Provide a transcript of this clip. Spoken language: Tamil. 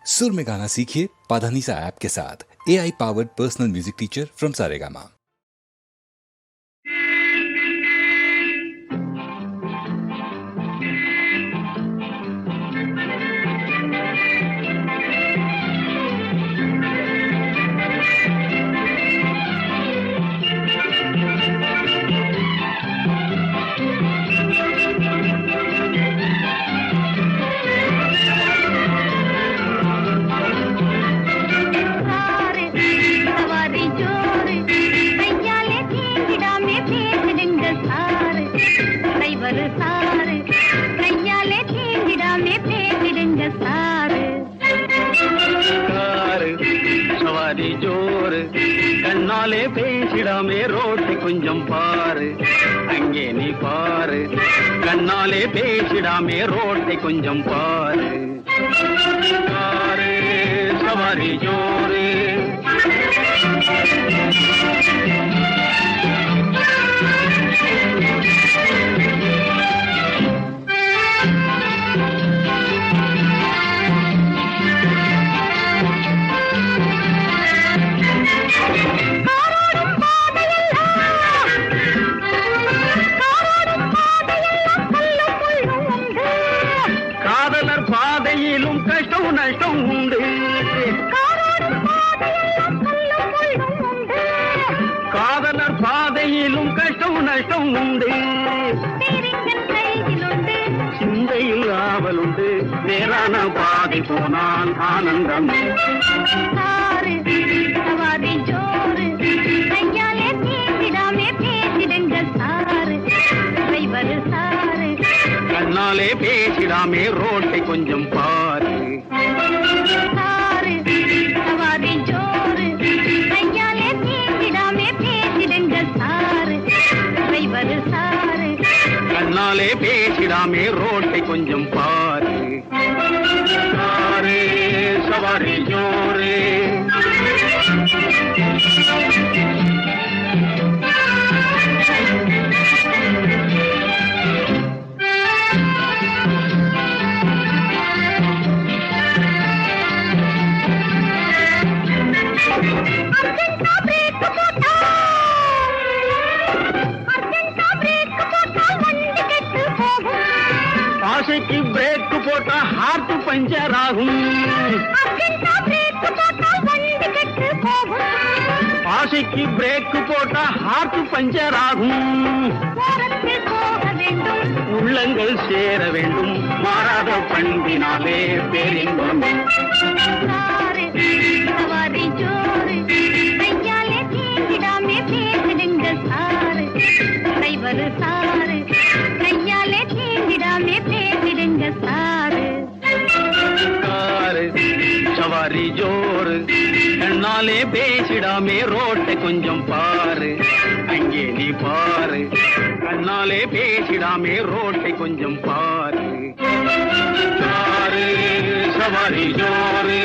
सुर में गाना सीखिए पाधानीसा ऐप के साथ। AI powered personal music teacher from Saregama. சவாரி ஜோறு கண்ணாலே பேசிடாமே ரோட்டை கொஞ்சம் பாரு, அங்கே நீ பாரு. கண்ணாலே பேசிடாமே ரோட்டை கொஞ்சம் பாரு. சவாரி ஜோறு பாதையிலும் கஷ்டம் நஷ்டம் உண்டு. காதலர் பாதையிலும் கஷ்டம் நஷ்டம் உண்டு. சிந்தையில் ஆவலுண்டு, நேரான பாதை போனால் ஆனந்தம். கண்ணாலே பேசிடாமே ரோட்டை கொஞ்சம் பாரு. கண்ணாலே பேசிடாமே ரோட்டை கொஞ்சம் பாரு. சவாரி ஜோறு ஆசைக்கு பிரேக் போட்டா ஹார்ட் பஞ்சர் ஆகும். ஆசைக்கு பிரேக் போட்டா ஹார்ட் பஞ்சர் ஆகும். உள்ளங்கள் சேர வேண்டும், மாறாத பண்பினாலே பேரின்பம். சவாரி ஜோறு கண்ணாலே பேசிடாமே ரோட்டை கொஞ்சம் பாரு, அங்கே நீ பாரு. கண்ணாலே பேசிடாமே ரோட்டை கொஞ்சம் பாரு. சவாரி ஜோறு